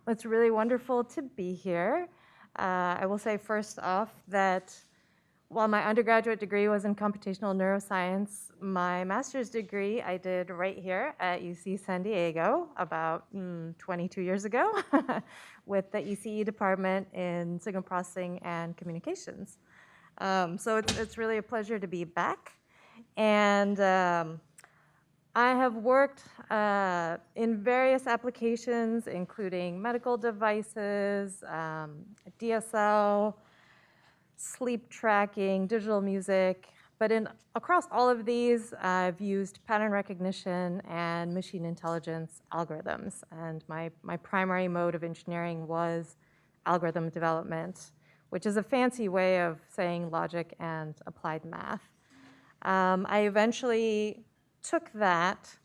It's really wonderful to be here. I will say first off that while my undergraduate degree was in computational neuroscience, my master's degree I did right here at UC San Diego about 22 years ago with the ECE department in signal processing and communications. So it's really a pleasure to be back. And I have worked in various applications, including medical devices, DSL, sleep tracking, digital music. But across all of these, I've used pattern recognition and machine intelligence algorithms. And my primary mode of engineering was algorithm development, which is a fancy way of saying logic and applied math. I eventually took that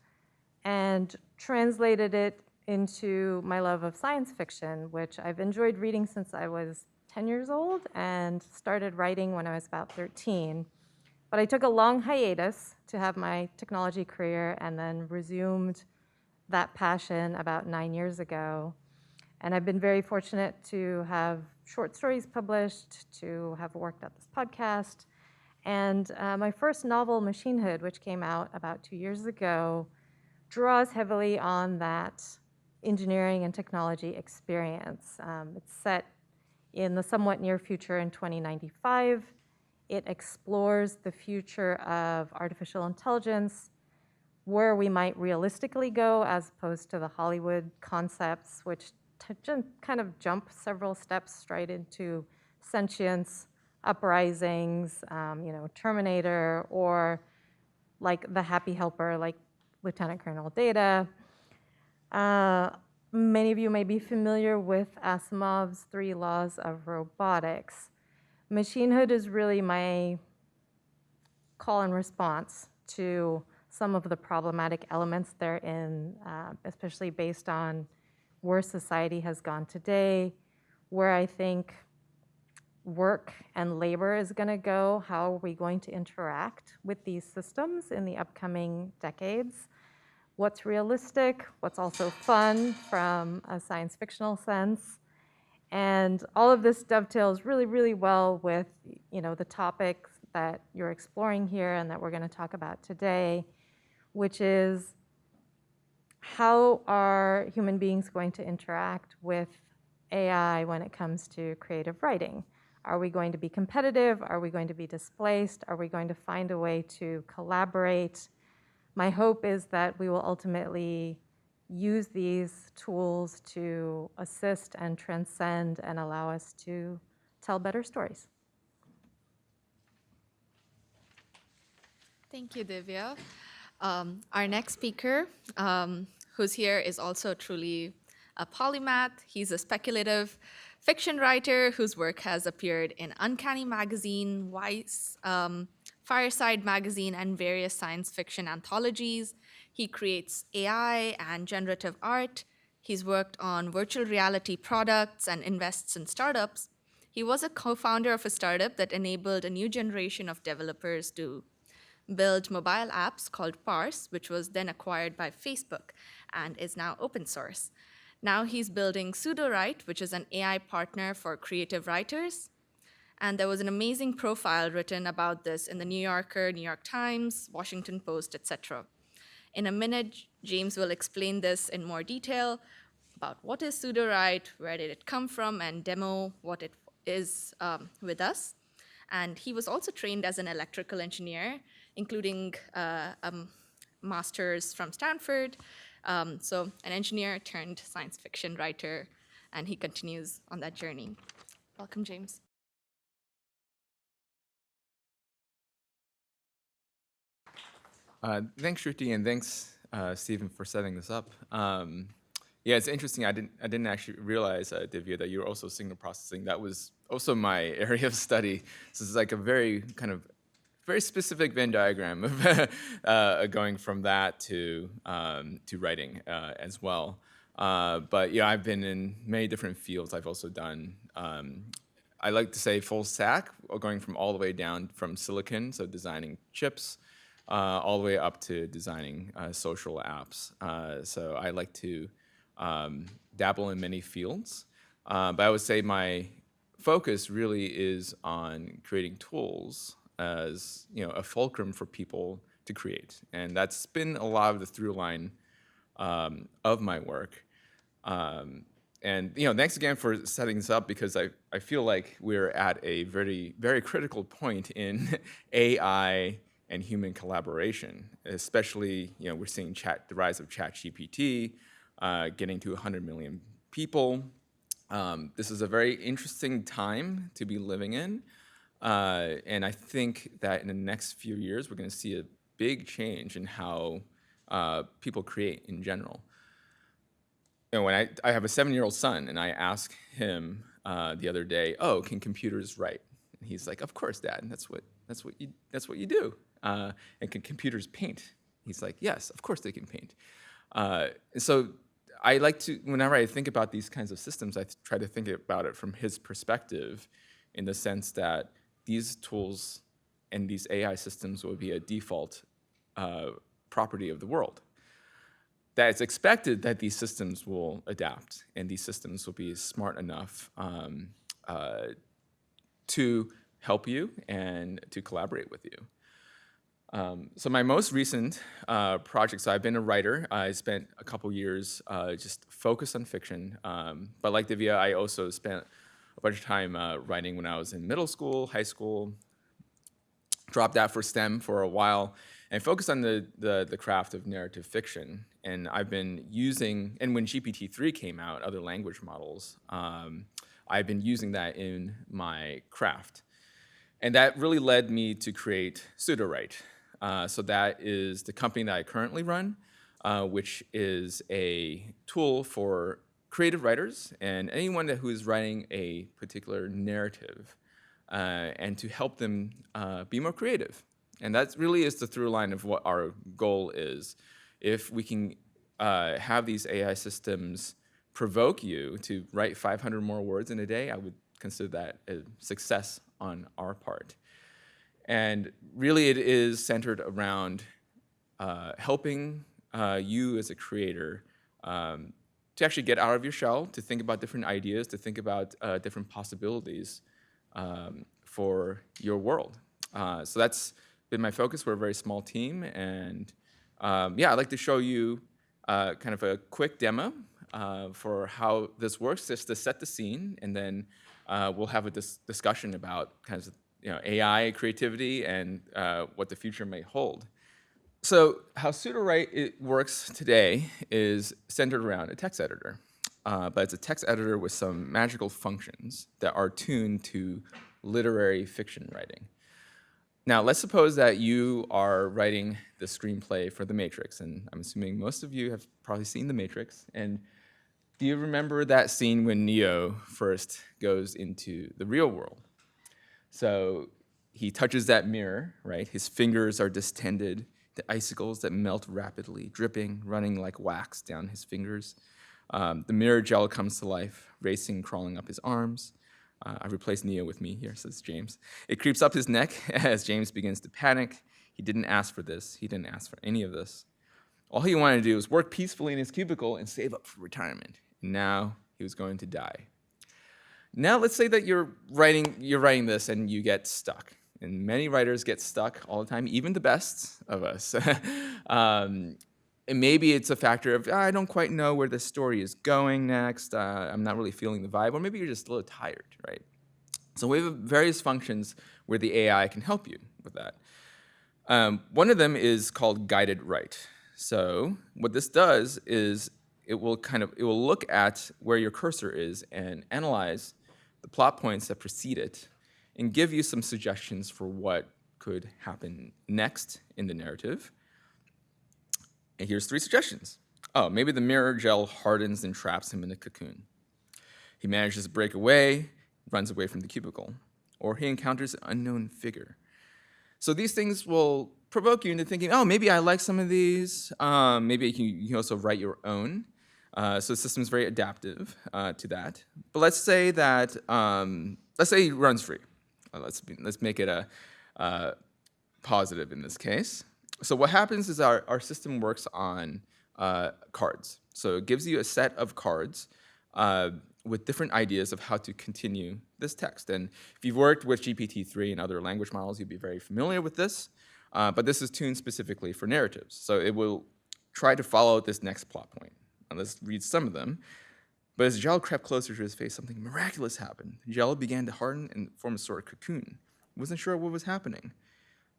and translated it into my love of science fiction, which I've enjoyed reading since I was 10 years old and started writing when I was about 13. But I took a long hiatus to have my technology career and then resumed that passion about 9 years ago. And I've been very fortunate to have short stories published, to have worked at this podcast. And my first novel, Machinehood, which came out about 2 years ago, draws heavily on that engineering and technology experience. It's set in the somewhat near future in 2095. It explores the future of artificial intelligence, where we might realistically go as opposed to the Hollywood concepts, which kind of jump several steps straight into sentience, uprisings, Terminator, or like the happy helper, like Lieutenant Colonel Data. Many of you may be familiar with Asimov's 3 laws of robotics. Machinehood is really my call and response to some of the problematic elements therein, especially based on where society has gone today, where I think work and labor is going to go, how are we going to interact with these systems in the upcoming decades, what's realistic, what's also fun from a science fictional sense. And all of this dovetails really, really well with the topics that you're exploring here and that we're going to talk about today, which is how are human beings going to interact with AI when it comes to creative writing? Are we going to be competitive? Are we going to be displaced? Are we going to find a way to collaborate? My hope is that we will ultimately use these tools to assist and transcend and allow us to tell better stories. Thank you, Divya. Our next speaker, who's here, is also truly a polymath. He's a speculative fiction writer whose work has appeared in Uncanny Magazine, Vice, Fireside Magazine, and various science fiction anthologies. He creates AI and generative art. He's worked on virtual reality products and invests in startups. He was a co-founder of a startup that enabled a new generation of developers to build mobile apps called Parse, which was then acquired by Facebook and is now open source. Now he's building Pseudowrite, which is an AI partner for creative writers. And there was an amazing profile written about this in the New Yorker, New York Times, Washington Post, etc. In a minute, James will explain this in more detail about what is Pseudowrite, where did it come from, and demo what it is with us. And he was also trained as an electrical engineer, including a master's from Stanford. So an engineer turned science fiction writer, and he continues on that journey. Welcome, James. Thanks, Shruti, and thanks, Stephen, for setting this up. Yeah, it's interesting. I didn't actually realize, Divya, that you're also signal processing. That was also my area of study. So it's like a very specific Venn diagram of going from that to writing as well. But yeah, I've been in many different fields. I've also done, I like to say full stack, going from all the way down from silicon, so designing chips, all the way up to designing social apps. So I like to dabble in many fields. But I would say my focus really is on creating tools as a fulcrum for people to create, and that's been a lot of the through line of my work. And thanks again for setting this up, because I feel like we're at a very, very critical point in AI and human collaboration. Especially, we're seeing the rise of ChatGPT, getting to 100 million people. This is a very interesting time to be living in, and I think that in the next few years we're going to see a big change in how people create in general. When I have a 7-year-old son, and I asked him the other day, "Oh, can computers write?" And he's like, "Of course, Dad. That's what you do." And can computers paint? He's like, "Yes, of course they can paint." And so I like to, whenever I think about these kinds of systems, I try to think about it from his perspective, in the sense that these tools and these AI systems will be a default property of the world. That it's expected that these systems will adapt, and these systems will be smart enough to help you and to collaborate with you. So my most recent project, so I've been a writer. I spent a couple years just focused on fiction. But like Divya, I also spent a bunch of time writing when I was in middle school, high school, dropped out for STEM for a while, and focused on the craft of narrative fiction. And I've been using, and when GPT-3 came out, other language models, I've been using that in my craft. And that really led me to create Pseudowrite. So that is the company that I currently run, which is a tool for creative writers and anyone who is writing a particular narrative, and to help them be more creative. And that really is the through line of what our goal is. If we can have these AI systems provoke you to write 500 more words in a day, I would consider that a success on our part. And really it is centered around helping you as a creator to actually get out of your shell, to think about different ideas, to think about different possibilities for your world. So that's been my focus. We're a very small team, and I'd like to show you kind of a quick demo for how this works, just to set the scene, and then we'll have a discussion about kinds of AI creativity and what the future may hold. So how Pseudowrite works today is centered around a text editor, but it's a text editor with some magical functions that are tuned to literary fiction writing. Now, let's suppose that you are writing the screenplay for The Matrix, and I'm assuming most of you have probably seen The Matrix. And do you remember that scene when Neo first goes into the real world? So he touches that mirror, right? His fingers are distended, the icicles that melt rapidly, dripping, running like wax down his fingers. The mirror gel comes to life, racing, crawling up his arms. I replaced Neo with me here, says James. It creeps up his neck as James begins to panic. He didn't ask for this. He didn't ask for any of this. All he wanted to do was work peacefully in his cubicle and save up for retirement. Now he was going to die. Now let's say that you're writing this and you get stuck. And many writers get stuck all the time, even the best of us. And maybe it's a factor of, I don't quite know where the story is going next. I'm not really feeling the vibe. Or maybe you're just a little tired, right? So we have various functions where the AI can help you with that. One of them is called guided write. So what this does is it will look at where your cursor is and analyze the plot points that precede it and give you some suggestions for what could happen next in the narrative. And here's 3 suggestions. Oh, maybe the mirror gel hardens and traps him in a cocoon. He manages to break away, runs away from the cubicle, or he encounters an unknown figure. So these things will provoke you into thinking, oh, maybe I like some of these. Maybe you can also write your own. So the system is very adaptive to that. But let's say he runs free. Let's make it a positive in this case. So what happens is our system works on cards. So it gives you a set of cards with different ideas of how to continue this text. And if you've worked with GPT-3 and other language models, you'd be very familiar with this. But this is tuned specifically for narratives. So it will try to follow this next plot point. Now let's read some of them. But as Gel crept closer to his face, something miraculous happened. Gel began to harden and form a sort of cocoon. He wasn't sure what was happening.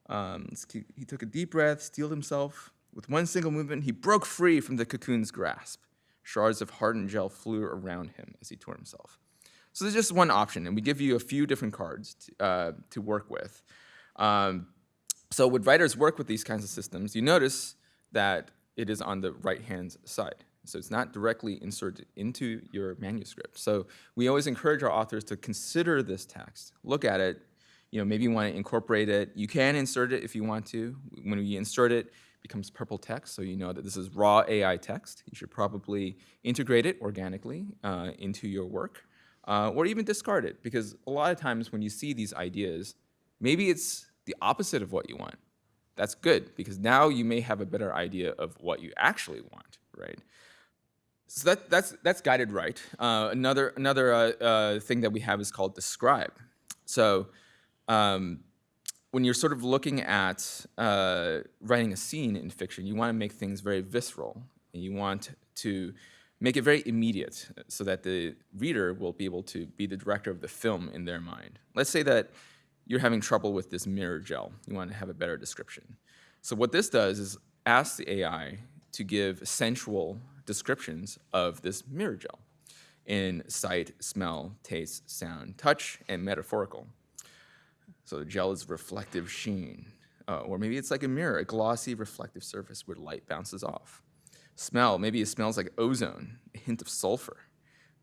He took a deep breath, steeled himself. With one single movement, he broke free from the cocoon's grasp. Shards of hardened gel flew around him as he tore himself. So there's just one option, and we give you a few different cards to work with. So when writers work with these kinds of systems, you notice that it is on the right-hand side. So it's not directly inserted into your manuscript. So we always encourage our authors to consider this text, look at it, maybe you want to incorporate it. You can insert it if you want to. When you insert it, it becomes purple text, so you know that this is raw AI text. You should probably integrate it organically into your work, or even discard it, because a lot of times when you see these ideas, maybe it's the opposite of what you want. That's good, because now you may have a better idea of what you actually want, right? So that's guided right. Another thing that we have is called describe. So when you're sort of looking at writing a scene in fiction, you want to make things very visceral, and you want to make it very immediate so that the reader will be able to be the director of the film in their mind. Let's say that you're having trouble with this mirror gel. You want to have a better description. So what this does is ask the AI to give sensual descriptions of this mirror gel in sight, smell, taste, sound, touch, and metaphorical. So the gel is reflective sheen, or maybe it's like a mirror, a glossy reflective surface where light bounces off. Smell, maybe it smells like ozone, a hint of sulfur,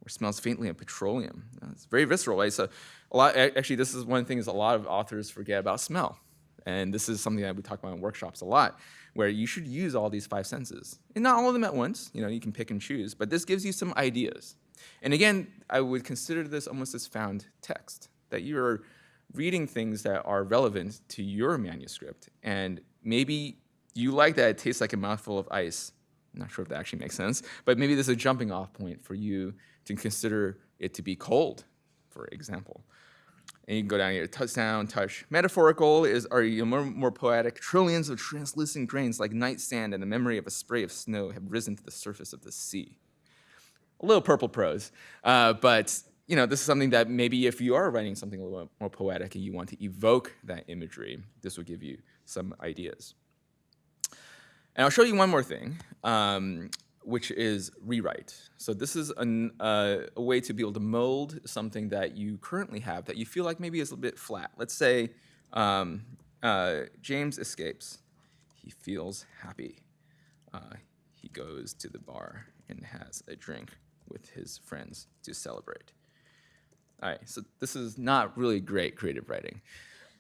or smells faintly of petroleum. It's very visceral, right? So actually, this is one of the things a lot of authors forget about smell. And this is something that we talk about in workshops a lot, where you should use all these 5 senses. And not all of them at once, you can pick and choose, but this gives you some ideas. And again, I would consider this almost as found text, that you're reading things that are relevant to your manuscript. And maybe you like that it tastes like a mouthful of ice. I'm not sure if that actually makes sense, but maybe this is a jumping off point for you to consider it to be cold, for example. And you can go down here, sound, touch. Metaphorical are more poetic. Trillions of translucent grains like night sand and the memory of a spray of snow have risen to the surface of the sea. A little purple prose, but this is something that maybe if you are writing something a little more poetic and you want to evoke that imagery, this will give you some ideas. And I'll show you one more thing, which is rewrite. So this is a way to be able to mold something that you currently have that you feel like maybe is a bit flat. Let's say James escapes. He feels happy. He goes to the bar and has a drink with his friends to celebrate. All right, so this is not really great creative writing.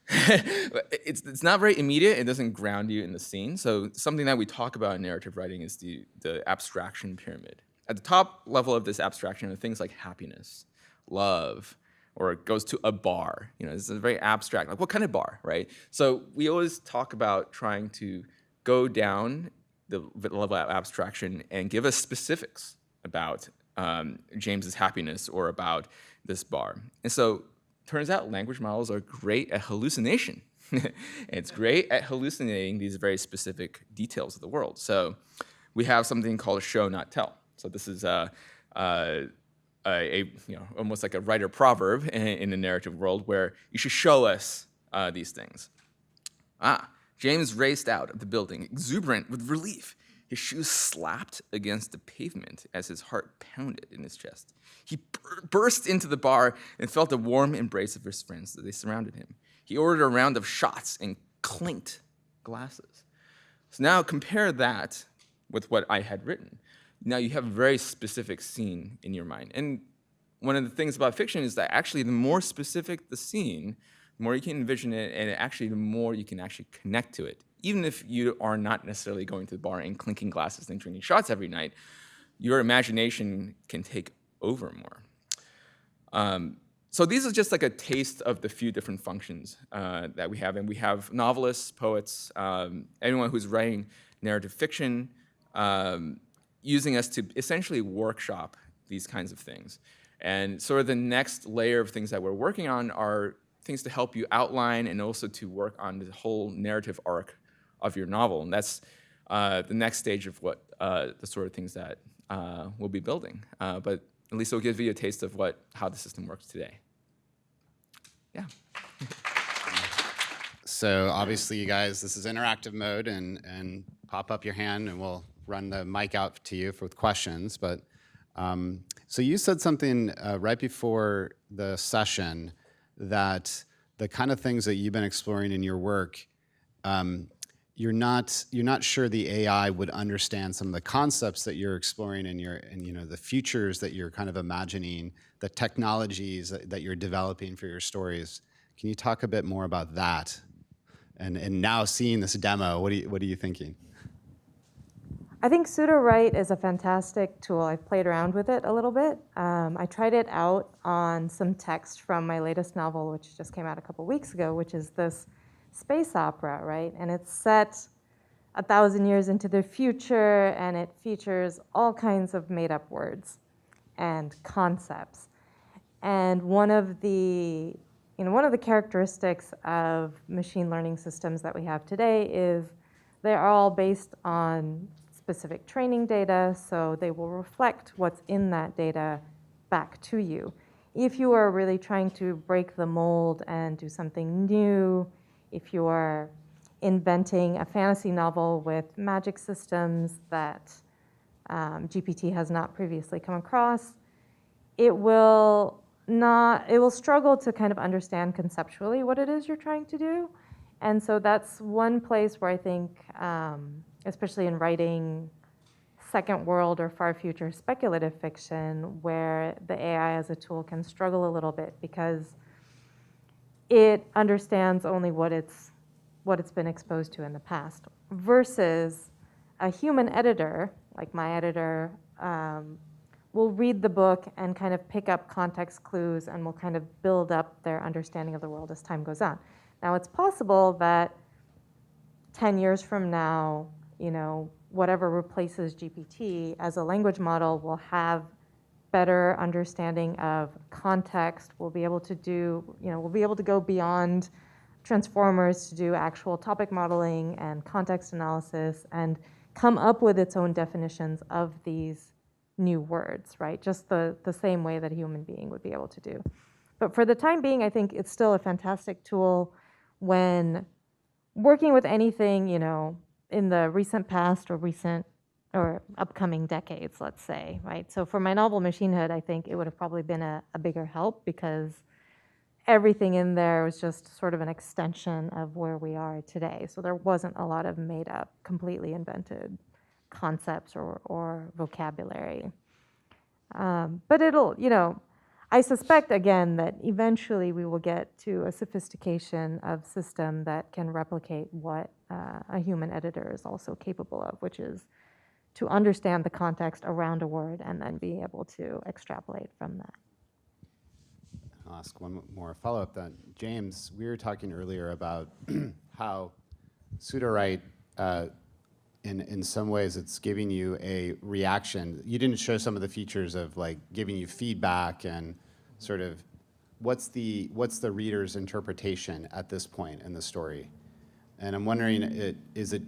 It's not very immediate. It doesn't ground you in the scene. So something that we talk about in narrative writing is the abstraction pyramid. At the top level of this abstraction are things like happiness, love, or it goes to a bar. This is very abstract. Like, what kind of bar, right? So we always talk about trying to go down the level of abstraction and give us specifics about James's happiness or about this bar. And so turns out language models are great at hallucination. It's great at hallucinating these very specific details of the world. So we have something called a show, not tell. So this is almost like a writer proverb in the narrative world where you should show us these things. James raced out of the building, exuberant with relief. His shoes slapped against the pavement as his heart pounded in his chest. He burst into the bar and felt the warm embrace of his friends as they surrounded him. He ordered a round of shots and clinked glasses. So now compare that with what I had written. Now you have a very specific scene in your mind. And one of the things about fiction is that actually the more specific the scene, the more you can envision it, and actually the more you can actually connect to it. Even if you are not necessarily going to the bar and clinking glasses and drinking shots every night, your imagination can take over more. So these are just like a taste of the few different functions that we have. And we have novelists, poets, anyone who's writing narrative fiction, using us to essentially workshop these kinds of things. And sort of the next layer of things that we're working on are things to help you outline and also to work on the whole narrative arc of your novel. And that's the next stage of what the sort of things that we'll be building. But at least it'll give you a taste of how the system works today. Yeah. So obviously, you guys, this is interactive mode, and pop up your hand, and we'll run the mic out to you with questions. But so you said something right before the session that the kind of things that you've been exploring in your work, you're not sure the AI would understand some of the concepts that you're exploring in the futures that you're kind of imagining, the technologies that you're developing for your stories. Can you talk a bit more about that? And now seeing this demo, what are you thinking? I think pseudo-write is a fantastic tool. I've played around with it a little bit. I tried it out on some text from my latest novel, which just came out a couple weeks ago, which is this space opera, right? And it's set 1,000 years into the future, and it features all kinds of made-up words and concepts. And one of the characteristics of machine learning systems that we have today is they're all based on specific training data, so they will reflect what's in that data back to you. If you are really trying to break the mold and do something new, if you are inventing a fantasy novel with magic systems that GPT has not previously come across, it will struggle to kind of understand conceptually what it is you're trying to do. And so that's one place where I think, especially in writing second world or far future speculative fiction, where the AI as a tool can struggle a little bit because it understands only what it's been exposed to in the past, versus a human editor, like my editor, will read the book and kind of pick up context clues and will kind of build up their understanding of the world as time goes on. Now, it's possible that 10 years from now, whatever replaces GPT as a language model will have better understanding of context. We'll be able to go beyond transformers to do actual topic modeling and context analysis and come up with its own definitions of these new words, right? Just the same way that a human being would be able to do. But for the time being, I think it's still a fantastic tool when working with anything, in the recent past or upcoming decades, let's say, right? So for my novel Machinehood, I think it would have probably been a bigger help because everything in there was just sort of an extension of where we are today. So there wasn't a lot of made up, completely invented concepts or vocabulary. But I suspect, again, that eventually we will get to a sophistication of system that can replicate what a human editor is also capable of, which is to understand the context around a word and then be able to extrapolate from that. I'll ask one more follow-up then. James, we were talking earlier about how pseudo-write, in some ways, it's giving you a reaction. You didn't show some of the features of like giving you feedback and sort of what's the reader's interpretation at this point in the story. And I'm wondering, is it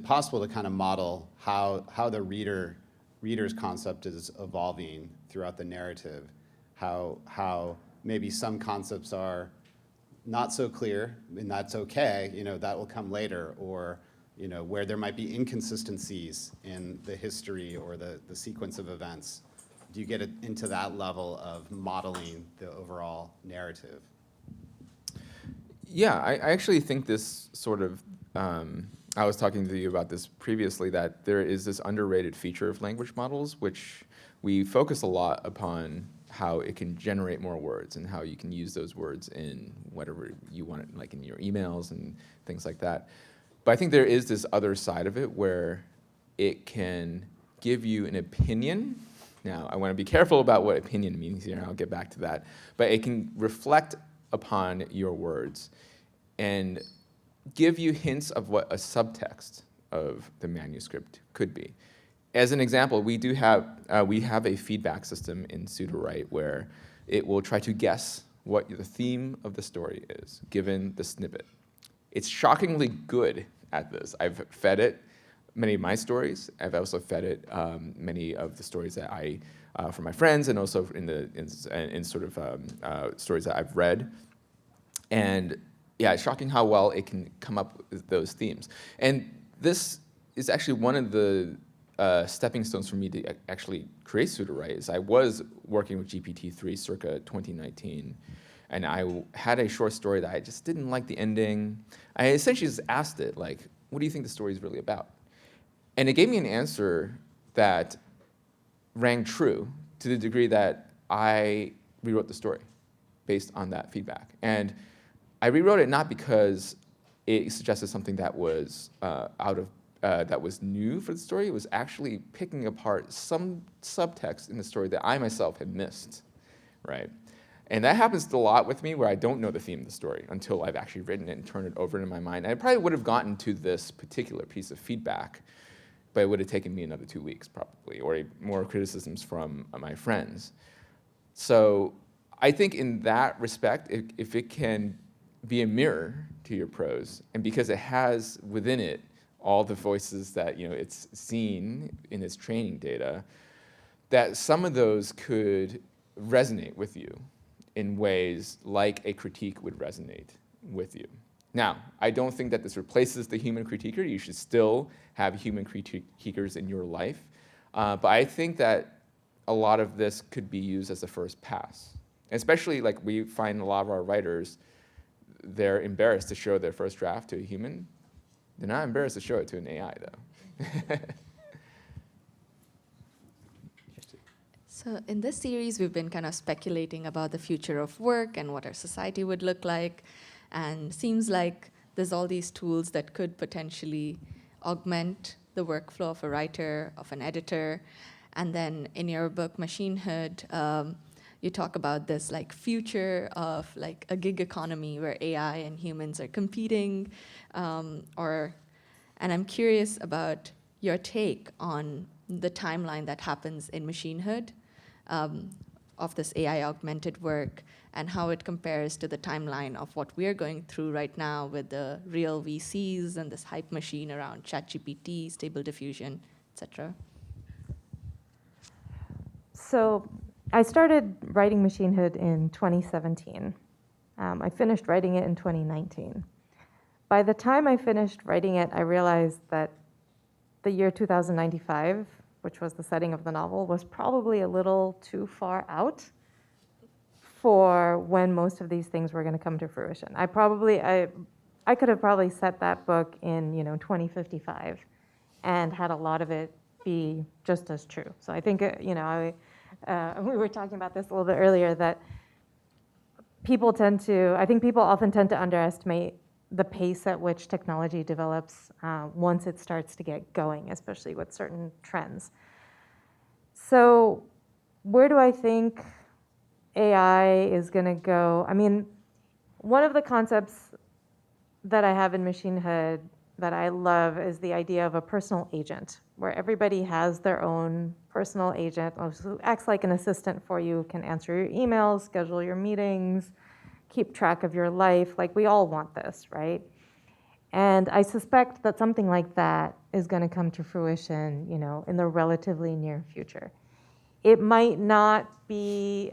possible to kind of model how the reader's concept is evolving throughout the narrative? How maybe some concepts are not so clear, and that's okay, that will come later, or where there might be inconsistencies in the history or the sequence of events. Do you get into that level of modeling the overall narrative? Yeah, I actually think this sort of, I was talking to you about this previously, that there is this underrated feature of language models, which we focus a lot upon how it can generate more words and how you can use those words in whatever you want, like in your emails and things like that. But I think there is this other side of it where it can give you an opinion. Now, I want to be careful about what opinion means here, and I'll get back to that. But it can reflect upon your words and give you hints of what a subtext of the manuscript could be. As an example, we have a feedback system in Pseudowrite where it will try to guess what the theme of the story is, given the snippet. It's shockingly good at this. I've fed it many of my stories. I've also fed it many of the stories that I, from my friends, and also in sort of stories that I've read. And yeah, it's shocking how well it can come up with those themes. And this is actually one of the stepping stones for me to actually create Pseudowrite. Is I was working with GPT-3 circa 2019, and I had a short story that I just didn't like the ending. I essentially just asked it, like, what do you think the story is really about? And it gave me an answer that rang true to the degree that I rewrote the story based on that feedback. And I rewrote it not because it suggested something that was that was new for the story. It was actually picking apart some subtext in the story that I myself had missed, right? And that happens a lot with me, where I don't know the theme of the story until I've actually written it and turned it over in my mind. And I probably would have gotten to this particular piece of feedback, but it would have taken me another 2 weeks probably, or more criticisms from my friends. So I think in that respect, if it can be a mirror to your prose, and because it has within it all the voices that it's seen in its training data, that some of those could resonate with you in ways like a critique would resonate with you. Now, I don't think that this replaces the human critiquer. You should still have human critiquers in your life. But I think that a lot of this could be used as a first pass. Especially, like, we find a lot of our writers, they're embarrassed to show their first draft to a human. They're not embarrassed to show it to an AI, though. So in this series, we've been kind of speculating about the future of work and what our society would look like. And seems like there's all these tools that could potentially augment the workflow of a writer, of an editor. And then in your book, Machinehood, you talk about this like future of like a gig economy where AI and humans are competing. And I'm curious about your take on the timeline that happens in Machinehood of this AI augmented work, and how it compares to the timeline of what we're going through right now with the real VCs and this hype machine around ChatGPT, Stable Diffusion, et cetera. So I started writing Machinehood in 2017. I finished writing it in 2019. By the time I finished writing it, I realized that the year 2095, which was the setting of the novel, was probably a little too far out for when most of these things were going to come to fruition. I could have probably set that book in 2055 and had a lot of it be just as true. So I think we were talking about this a little bit earlier, that I think people often tend to underestimate the pace at which technology develops once it starts to get going, especially with certain trends. So where do I think AI is going to go? I mean, one of the concepts that I have in Machinehood that I love is the idea of a personal agent, where everybody has their own personal agent who acts like an assistant for you, can answer your emails, schedule your meetings, keep track of your life. Like, we all want this, right? And I suspect that something like that is going to come to fruition, in the relatively near future. It might not be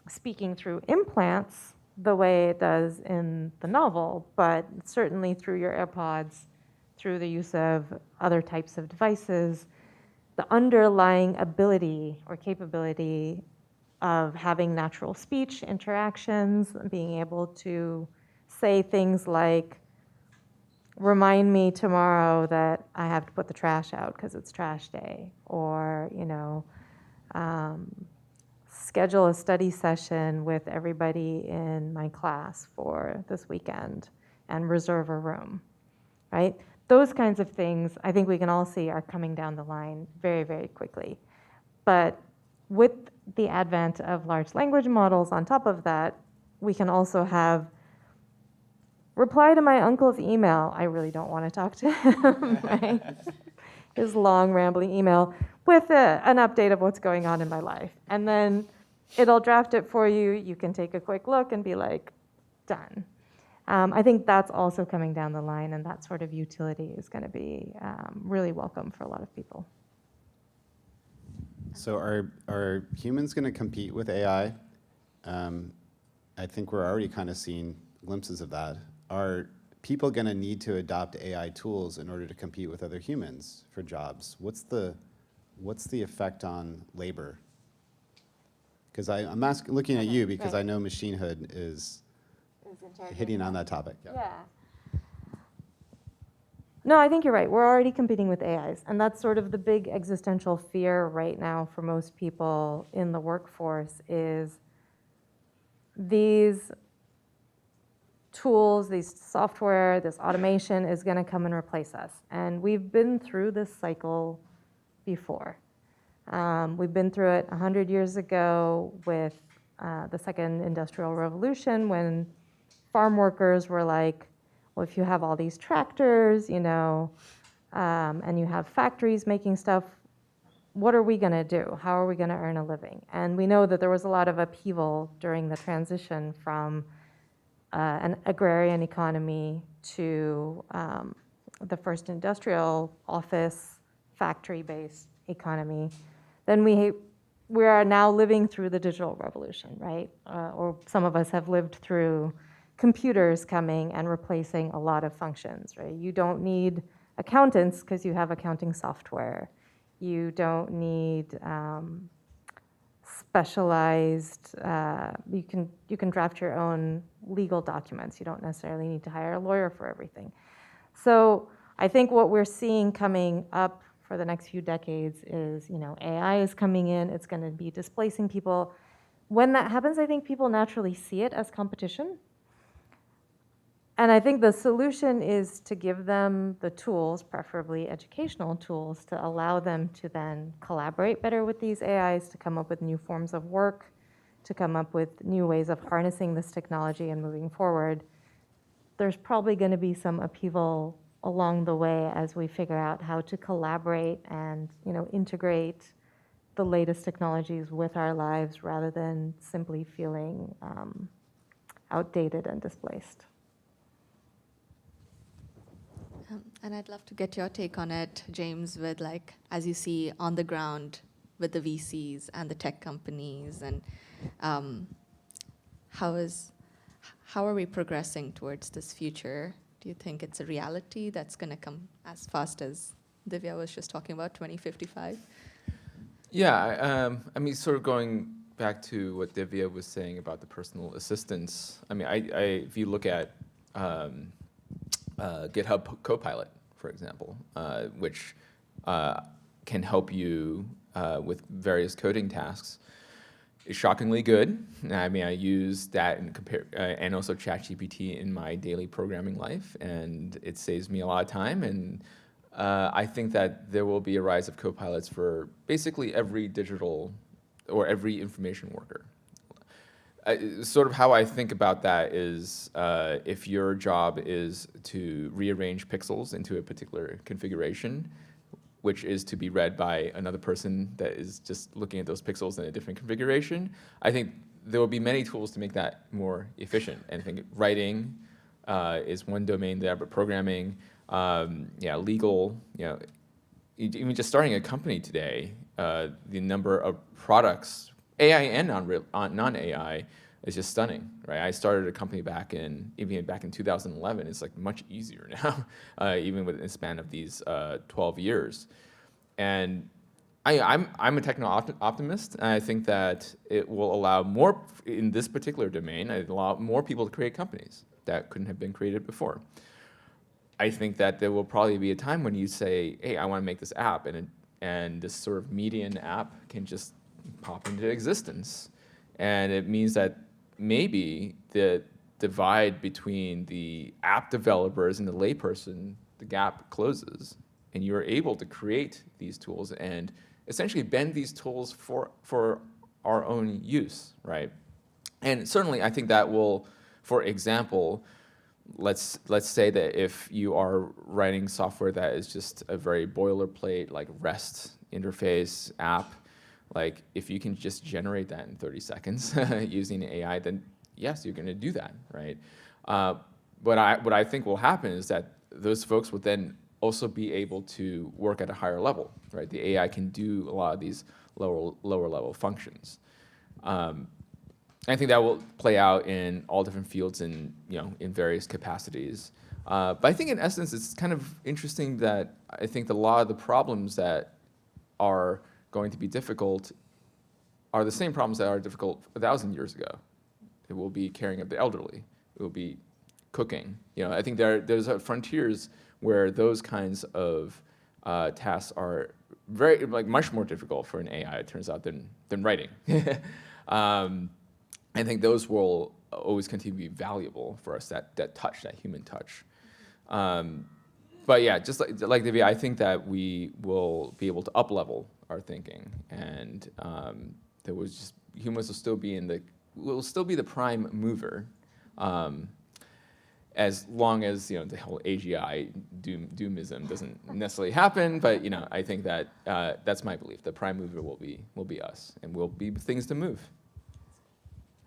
speaking through implants the way it does in the novel, but certainly through your AirPods, through the use of other types of devices, the underlying ability or capability of having natural speech interactions, being able to say things like, remind me tomorrow that I have to put the trash out because it's trash day, or, schedule a study session with everybody in my class for this weekend and reserve a room, right? Those kinds of things, I think we can all see are coming down the line very, very quickly. But with the advent of large language models on top of that, we can also have reply to my uncle's email. I really don't want to talk to him, right? His long, rambling email with an update of what's going on in my life. And then it'll draft it for you. You can take a quick look and be like, done. I think that's also coming down the line, and that sort of utility is going to be really welcome for a lot of people. So are humans going to compete with AI? I think we're already kind of seeing glimpses of that. Are people going to need to adopt AI tools in order to compete with other humans for jobs? What's the effect on labor? Because I'm looking at you because I know machinehood is hitting on that topic. Yeah. No, I think you're right. We're already competing with AIs, and that's sort of the big existential fear right now for most people in the workforce is these tools, these software, this automation is going to come and replace us. And we've been through this cycle before. We've been through it 100 years ago with the second industrial revolution when farm workers were like, well, if you have all these tractors, and you have factories making stuff, what are we going to do? How are we going to earn a living? And we know that there was a lot of upheaval during the transition from an agrarian economy to the first industrial office factory-based economy. Then we are now living through the digital revolution, right? Or some of us have lived through computers coming and replacing a lot of functions, right? You don't need accountants because you have accounting software. You don't need specialized, you can draft your own legal documents. You don't necessarily need to hire a lawyer for everything. So I think what we're seeing coming up for the next few decades is, AI is coming in, it's going to be displacing people. When that happens, I think people naturally see it as competition. And I think the solution is to give them the tools, preferably educational tools, to allow them to then collaborate better with these AIs, to come up with new forms of work, to come up with new ways of harnessing this technology and moving forward. There's probably going to be some upheaval along the way as we figure out how to collaborate and integrate the latest technologies with our lives rather than simply feeling outdated and displaced. And I'd love to get your take on it, James, with as you see on the ground with the VCs and the tech companies, and how are we progressing towards this future? Do you think it's a reality that's going to come as fast as Divya was just talking about, 2055? Yeah, sort of going back to what Divya was saying about the personal assistants. If you look at GitHub Copilot, for example, which can help you with various coding tasks, is shockingly good. I use that and also ChatGPT in my daily programming life, and it saves me a lot of time. And I think that there will be a rise of copilots for basically every digital or every information worker. Sort of how I think about that is if your job is to rearrange pixels into a particular configuration, which is to be read by another person that is just looking at those pixels in a different configuration, I think there will be many tools to make that more efficient. And I think writing is one domain there, but programming, legal, even just starting a company today, the number of products, AI and non-AI, is just stunning, right? I started a company back in 2011. It's much easier now, even within the span of these 12 years. And I'm a techno optimist, and I think that it will allow more, in this particular domain, it will allow more people to create companies that couldn't have been created before. I think that there will probably be a time when you say, hey, I want to make this app, and this sort of median app can just pop into existence. And it means that maybe the divide between the app developers and the layperson, the gap closes, and you're able to create these tools and essentially bend these tools for our own use, right? And certainly I think that will, for example, let's say that if you are writing software that is just a very boilerplate, like REST interface app, like if you can just generate that in 30 seconds using AI, then yes, you're going to do that, right? What I think will happen is that those folks would then also be able to work at a higher level, right? The AI can do a lot of these lower level functions. I think that will play out in all different fields in in various capacities. But I think in essence, it's kind of interesting that I think a lot of the problems that are going to be difficult are the same problems that are difficult 1,000 years ago. It will be caring of the elderly. It will be cooking. I think there's frontiers where those kinds of tasks are very much more difficult for an AI, it turns out, than writing. I think those will always continue to be valuable for us, that touch, that human touch. But yeah, just like Divya, I think that we will be able to up-level our thinking, and humans will still be the prime mover, as long as the whole AGI doomism doesn't necessarily happen. But I think that that's my belief. The prime mover will be us, and we'll be things to move.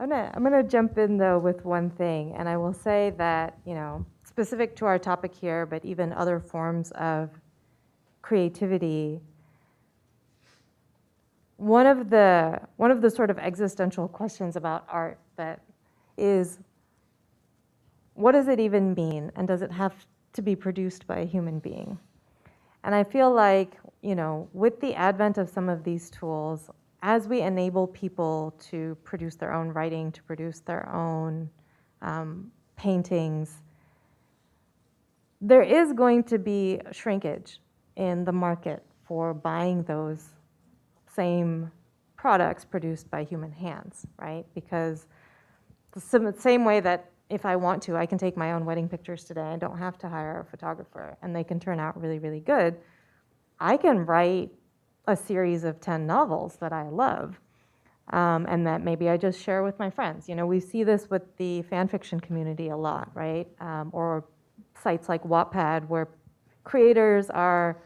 I'm gonna jump in though with one thing, and I will say that specific to our topic here, but even other forms of creativity. One of the sort of existential questions about art that is, what does it even mean, and does it have to be produced by a human being? And I feel like with the advent of some of these tools, as we enable people to produce their own writing, to produce their own paintings, there is going to be shrinkage in the market for buying those same products produced by human hands, right? Because the same way that if I want to, I can take my own wedding pictures today. I don't have to hire a photographer, and they can turn out really, really good. I can write a series of 10 novels that I love, and that maybe I just share with my friends. We see this with the fan fiction community a lot, right? Or sites like Wattpad, where creators are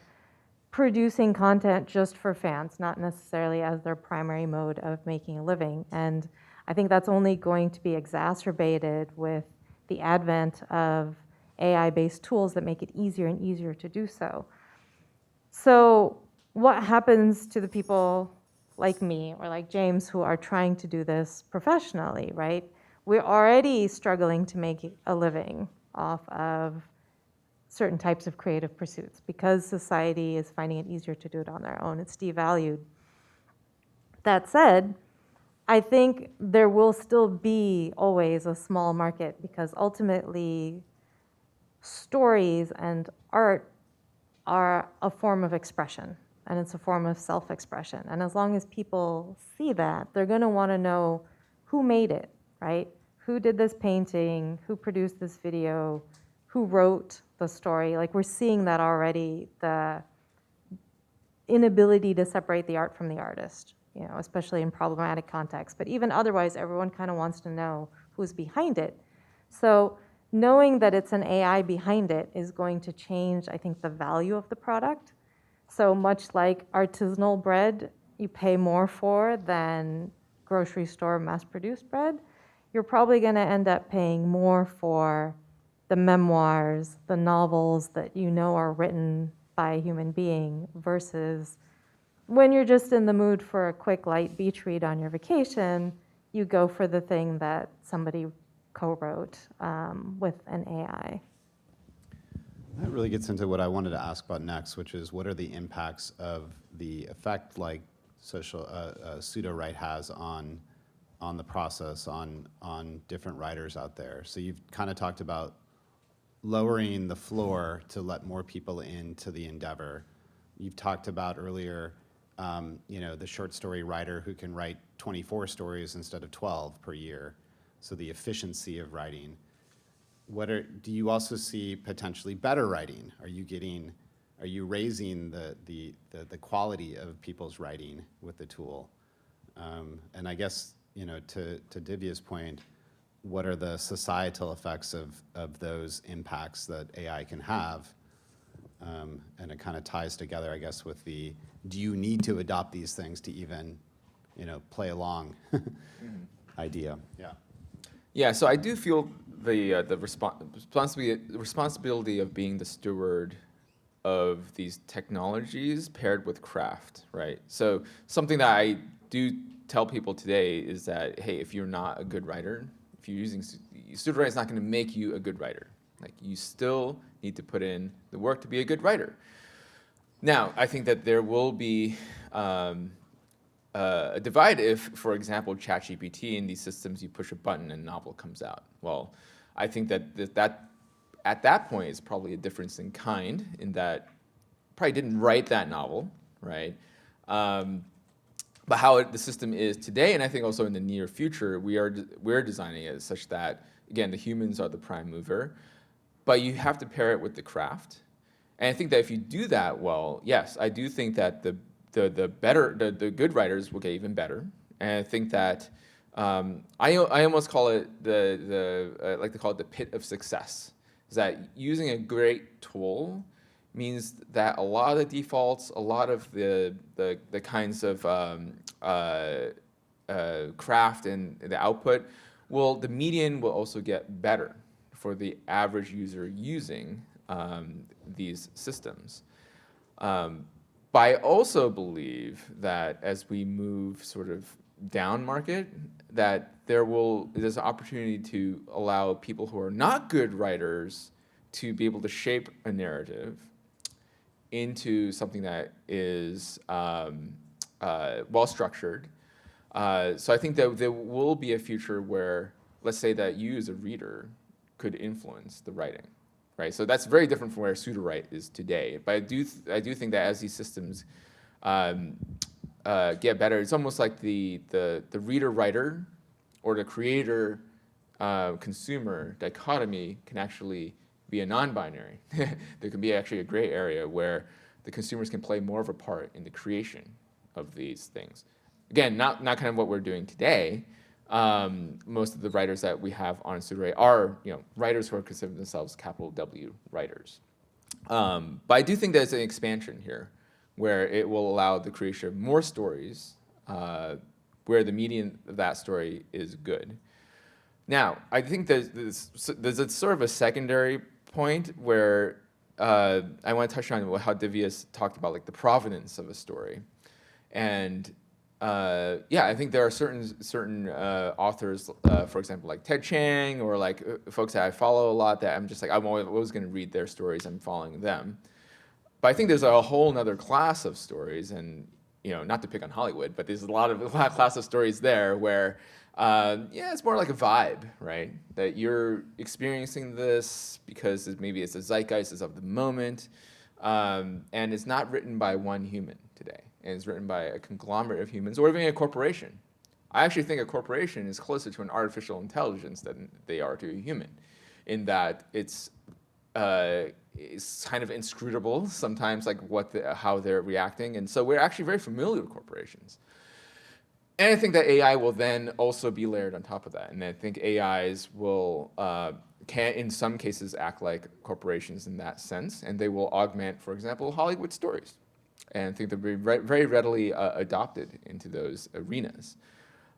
producing content just for fans, not necessarily as their primary mode of making a living. And I think that's only going to be exacerbated with the advent of AI-based tools that make it easier and easier to do so. So what happens to the people like me or like James who are trying to do this professionally, right? We're already struggling to make a living off of certain types of creative pursuits because society is finding it easier to do it on their own. It's devalued. That said, I think there will still be always a small market because ultimately stories and art are a form of expression, and it's a form of self-expression. And as long as people see that, they're going to want to know who made it, right? Who did this painting? Who produced this video? Who wrote the story? Like, we're seeing that already, the inability to separate the art from the artist, especially in problematic contexts. But even otherwise, everyone kind of wants to know who's behind it. So knowing that it's an AI behind it is going to change, I think, the value of the product. So much like artisanal bread, you pay more for than grocery store mass-produced bread, you're probably going to end up paying more for the memoirs, the novels that are written by a human being versus when you're just in the mood for a quick, light beach read on your vacation, you go for the thing that somebody co-wrote with an AI. That really gets into what I wanted to ask about next, which is what are the impacts of the effect like pseudo-write has on the process, on different writers out there. So you've kind of talked about lowering the floor to let more people into the endeavor. You've talked about earlier, the short story writer who can write 24 stories instead of 12 per year. So the efficiency of writing. Do you also see potentially better writing? Are you raising the quality of people's writing with the tool? And I guess, to Divya's point, what are the societal effects of those impacts that AI can have. And it kind of ties together, I guess, with the, do you need to adopt these things to even, play along idea? Yeah. Yeah, so I do feel the responsibility of being the steward of these technologies paired with craft, right? So something that I do tell people today is that, hey, if you're not a good writer, if you're using student writing, is not going to make you a good writer. Like, you still need to put in the work to be a good writer. Now, I think that there will be a divide if, for example, ChatGPT in these systems, you push a button and a novel comes out. Well, I think that at that point is probably a difference in kind, in that probably didn't write that novel, right? But how the system is today, and I think also in the near future, we're designing it such that, again, the humans are the prime mover, but you have to pair it with the craft. And I think that if you do that well, yes, I do think that the good writers will get even better. And I think that I almost call it I like to call it the pit of success. Is that using a great tool means that a lot of the defaults, a lot of the kinds of craft and the output, the median will also get better for the average user using these systems. But I also believe that as we move sort of down market, that there's an opportunity to allow people who are not good writers to be able to shape a narrative into something that is well structured. So I think that there will be a future where, let's say that you as a reader could influence the writing, right? So that's very different from where pseudo-write is today. But I do think that as these systems get better, it's almost like the reader-writer or the creator consumer dichotomy can actually be a non-binary. There can be actually a gray area where the consumers can play more of a part in the creation of these things. Again, not kind of what we're doing today. Most of the writers that we have on Pseudo-Write are writers who are considering themselves capital W writers. But I do think there's an expansion here where it will allow the creation of more stories where the median of that story is good. Now, I think there's a sort of a secondary point where I want to touch on how Divya talked about like the provenance of a story. And I think there are certain authors, for example, like Ted Chiang or like folks that I follow a lot that I'm just like, I'm always going to read their stories. I'm following them. But I think there's a whole other class of stories, and not to pick on Hollywood, but there's a lot of class of stories there where, it's more like a vibe, right? That you're experiencing this because maybe it's a zeitgeist, it's of the moment, and it's not written by one human today. And it's written by a conglomerate of humans, or even a corporation. I actually think a corporation is closer to an artificial intelligence than they are to a human, in that it's kind of inscrutable sometimes, like how they're reacting. And so we're actually very familiar with corporations. And I think that AI will then also be layered on top of that. And I think AIs will, can in some cases act like corporations in that sense, and they will augment, for example, Hollywood stories. And I think they'll be very readily adopted into those arenas.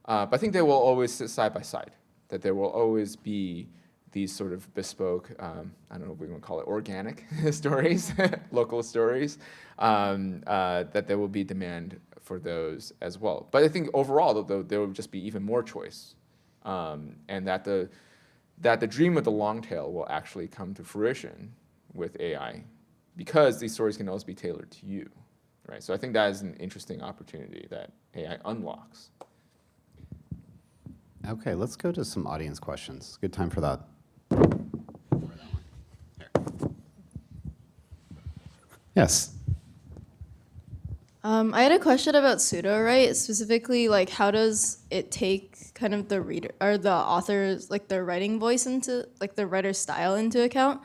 But I think they will always sit side by side, that there will always be these sort of bespoke, I don't know if we want to call it organic stories, local stories, that there will be demand for those as well. But I think overall, though, there will just be even more choice, and that the dream of the long tail will actually come to fruition with AI, because these stories can always be tailored to you. Right, so I think that is an interesting opportunity that AI unlocks. Okay, let's go to some audience questions. Good time for that. Yes. I had a question about pseudo-write, specifically like how does it take kind of the reader or the author's like their writing voice into like the writer's style into account?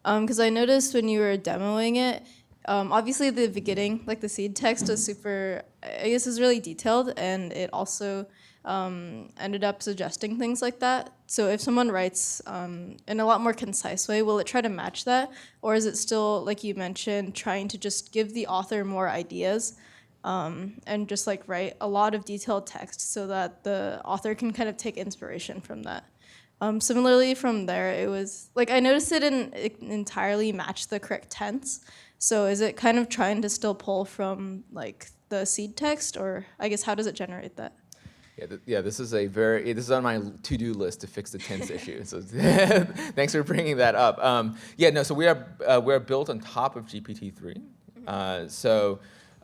Because I noticed when you were demoing it, obviously the beginning, like the seed text is super, I guess is really detailed, and it also ended up suggesting things like that. So if someone writes in a lot more concise way, will it try to match that? Or is it still, like you mentioned, trying to just give the author more ideas and just like write a lot of detailed text so that the author can kind of take inspiration from that? Similarly, from there, it was like I noticed it didn't entirely match the correct tense. So is it kind of trying to still pull from like the seed text, or I guess how does it generate that? Yeah, this is this is on my to-do list to fix the tense issue. So thanks for bringing that up. So we're built on top of GPT-3.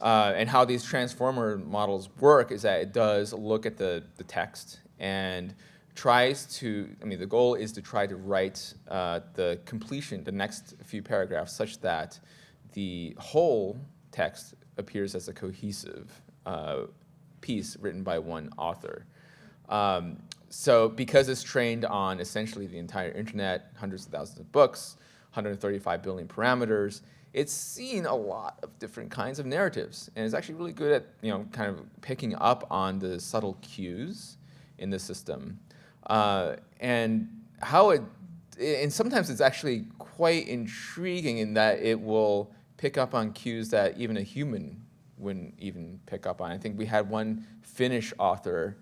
And how these transformer models work is that it does look at the text and tries to, the goal is to try to write the next few paragraphs such that the whole text appears as a cohesive piece written by one author. So because it's trained on essentially the entire internet, hundreds of thousands of books, 135 billion parameters, it's seen a lot of different kinds of narratives, and it's actually really good at kind of picking up on the subtle cues in the system, and sometimes it's actually quite intriguing in that it will pick up on cues that even a human wouldn't even pick up on. I think we had one Finnish author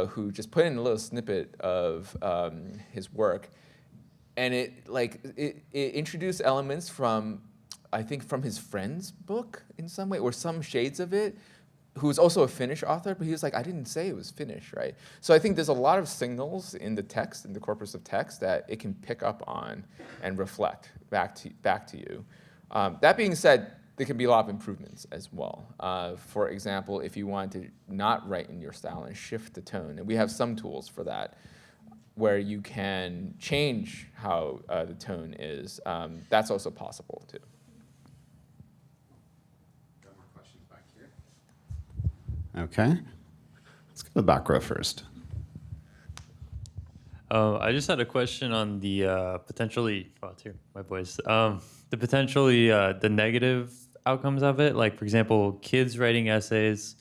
who just put in a little snippet of his work, and it introduced elements from, I think, from his friend's book in some way, or some shades of it, who's also a Finnish author, but he was like, I didn't say it was Finnish, right? So I think there's a lot of signals in the text, in the corpus of text, that it can pick up on and reflect back to you. That being said, there can be a lot of improvements as well. For example, if you want to not write in your style and shift the tone, and we have some tools for that, where you can change how the tone is, that's also possible too. Got more questions back here? Okay. Let's go to the back row first. I just had a question on the potentially, it's here, my voice. The potentially the negative outcomes of it, like for example, kids writing essays,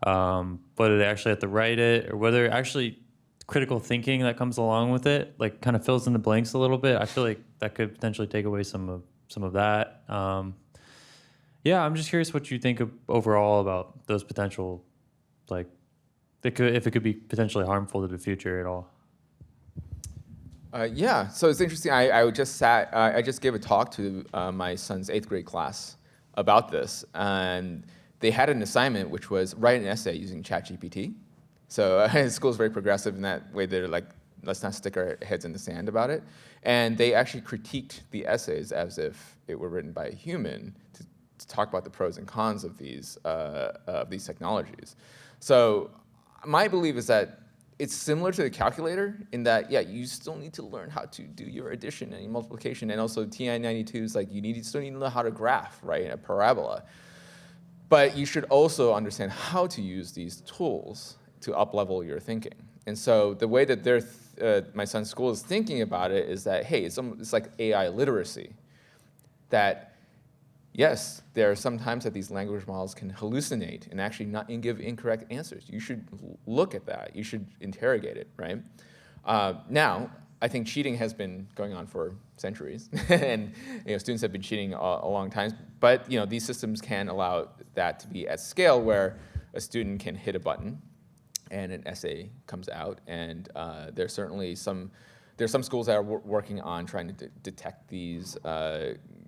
whether they actually have to write it, or whether actually critical thinking that comes along with it, like kind of fills in the blanks a little bit. I feel like that could potentially take away some of that. Yeah, I'm just curious what you think of overall about those potential, like, if it could be potentially harmful to the future at all. Yeah, so it's interesting. I just gave a talk to my son's 8th grade class about this, and they had an assignment which was write an essay using ChatGPT. So school's very progressive in that way. They're like, let's not stick our heads in the sand about it. And they actually critiqued the essays as if it were written by a human to talk about the pros and cons of these technologies. So my belief is that it's similar to the calculator in that, yeah, you still need to learn how to do your addition and your multiplication, and also TI-92 is like you still need to know how to graph, right, a parabola. But you should also understand how to use these tools to up-level your thinking. And so the way that my son's school is thinking about it is that, hey, it's like AI literacy, that yes, there are some times that these language models can hallucinate and actually not give incorrect answers. You should look at that. You should interrogate it, right? Now, I think cheating has been going on for centuries, and students have been cheating a long time. But these systems can allow that to be at scale where a student can hit a button and an essay comes out. And there's some schools that are working on trying to detect these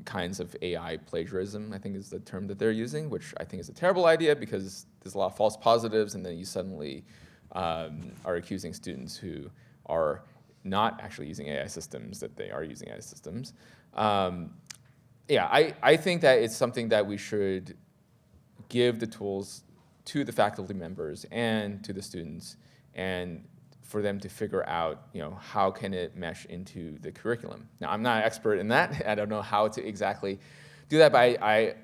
kinds of AI plagiarism, I think is the term that they're using, which I think is a terrible idea because there's a lot of false positives, and then you suddenly are accusing students who are not actually using AI systems that they are using AI systems. I think that it's something that we should give the tools to the faculty members and to the students, and for them to figure out, how can it mesh into the curriculum. Now, I'm not an expert in that. I don't know how to exactly do that, but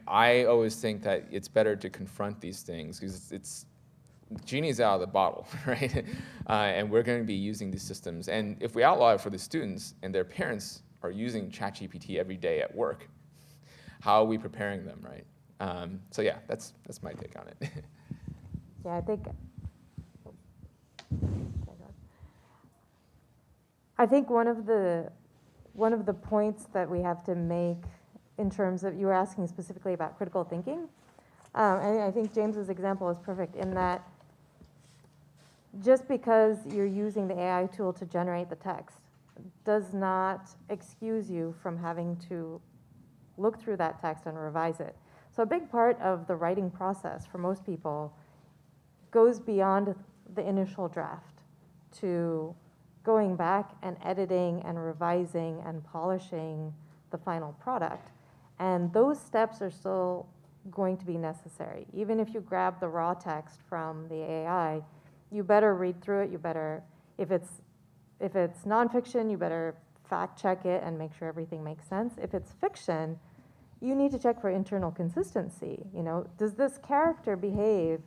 I always think that it's better to confront these things because it's genie's out of the bottle, right? And we're going to be using these systems. And if we outlaw it for the students and their parents are using ChatGPT every day at work, how are we preparing them, right? So yeah, that's my take on it. Yeah, I think one of the points that we have to make in terms of, you were asking specifically about critical thinking, and I think James's example is perfect in that just because you're using the AI tool to generate the text does not excuse you from having to look through that text and revise it. So a big part of the writing process for most people goes beyond the initial draft to going back and editing and revising and polishing the final product. And those steps are still going to be necessary. Even if you grab the raw text from the AI, you better read through it. You better, if it's nonfiction, you better fact check it and make sure everything makes sense. If it's fiction, you need to check for internal consistency. You know, does this character behave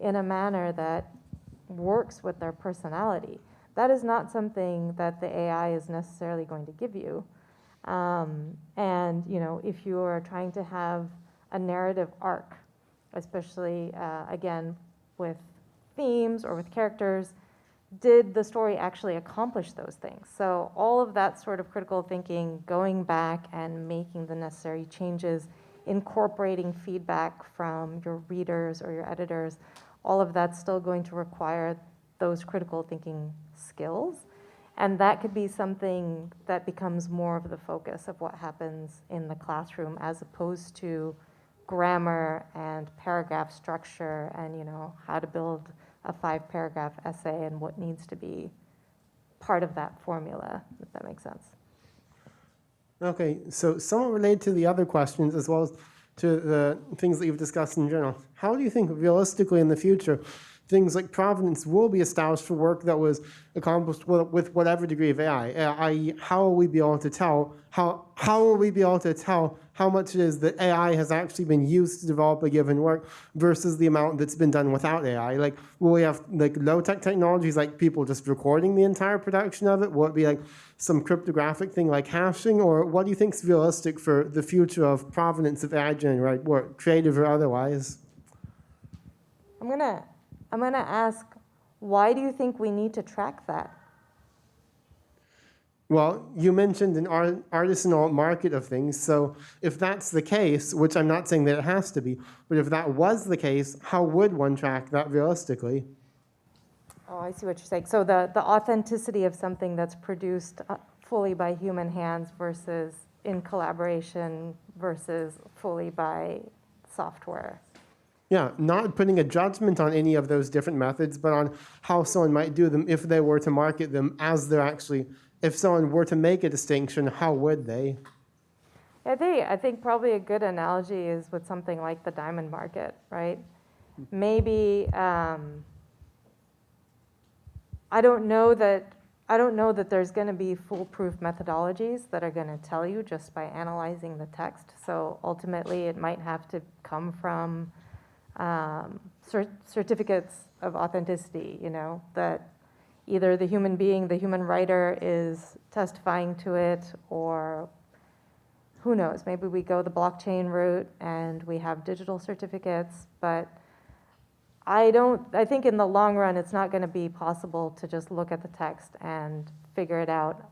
in a manner that works with their personality? That is not something that the AI is necessarily going to give you. And you know, if you are trying to have a narrative arc, especially again with themes or with characters, did the story actually accomplish those things? So all of that sort of critical thinking, going back and making the necessary changes, incorporating feedback from your readers or your editors, all of that's still going to require those critical thinking skills. And that could be something that becomes more of the focus of what happens in the classroom, as opposed to grammar and paragraph structure and, you know, how to build a 5-paragraph essay and what needs to be part of that formula, if that makes sense. Okay, so somewhat related to the other questions as well as to the things that you've discussed in general, how do you think realistically in the future things like provenance will be established for work that was accomplished with whatever degree of AI? I.e., how will we be able to tell how much it is that AI has actually been used to develop a given work versus the amount that's been done without AI? Like, will we have like low-tech technologies like people just recording the entire production of it? Will it be like some cryptographic thing like hashing? Or what do you think is realistic for the future of provenance of AI-generated work, creative or otherwise? I'm gonna ask, why do you think we need to track that? Well, you mentioned an artisanal market of things, so if that's the case, which I'm not saying that it has to be, but if that was the case, how would one track that realistically? Oh, I see what you're saying. So the authenticity of something that's produced fully by human hands versus in collaboration versus fully by software. Yeah, not putting a judgment on any of those different methods, but on how someone might do them if they were to market them as they're actually, if someone were to make a distinction, how would they? I think probably a good analogy is with something like the diamond market, right? Maybe, I don't know that there's going to be foolproof methodologies that are going to tell you just by analyzing the text. So ultimately, it might have to come from certificates of authenticity, you know, that either the human being, the human writer is testifying to it, or who knows, maybe we go the blockchain route and we have digital certificates. But I think in the long run, it's not going to be possible to just look at the text and figure it out.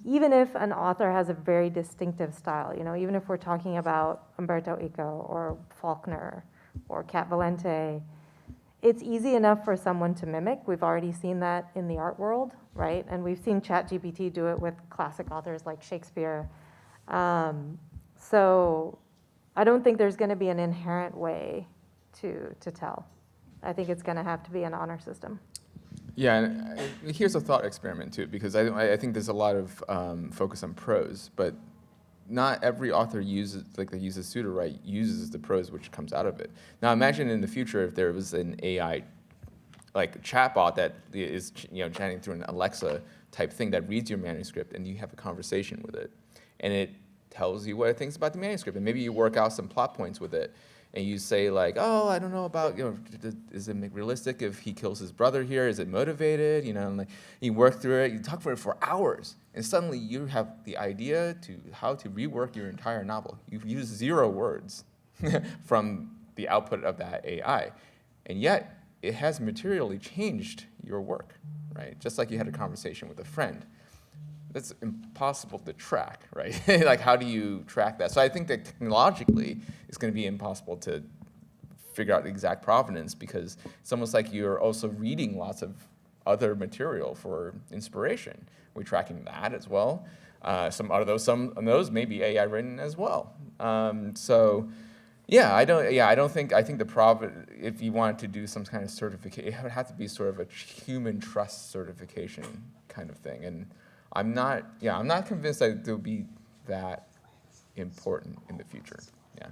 Even if an author has a very distinctive style, you know, even if we're talking about Umberto Eco or Faulkner or Cat Valente, it's easy enough for someone to mimic. We've already seen that in the art world, right? And we've seen ChatGPT do it with classic authors like Shakespeare. So I don't think there's going to be an inherent way to tell. I think it's going to have to be an honor system. Yeah, and here's a thought experiment too, because I think there's a lot of focus on prose, but not every author uses pseudo-write uses the prose which comes out of it. Now imagine in the future if there was an AI like chatbot that is chatting through an Alexa type thing that reads your manuscript and you have a conversation with it, and it tells you what it thinks about the manuscript, and maybe you work out some plot points with it, and you say like, oh, I don't know about, is it realistic if he kills his brother here? Is it motivated? And like you work through it, you talk for it for hours, and suddenly you have the idea to how to rework your entire novel. You've used 0 words from the output of that AI, and yet it has materially changed your work, right? Just like you had a conversation with a friend. That's impossible to track, right? Like, how do you track that? So I think that technologically, it's going to be impossible to figure out the exact provenance, because it's almost like you're also reading lots of other material for inspiration. We're tracking that as well. Some of those may be AI written as well. I think if you wanted to do some kind of certification, it would have to be sort of a human trust certification kind of thing. And I'm not convinced that it'll be that important in the future. Yeah.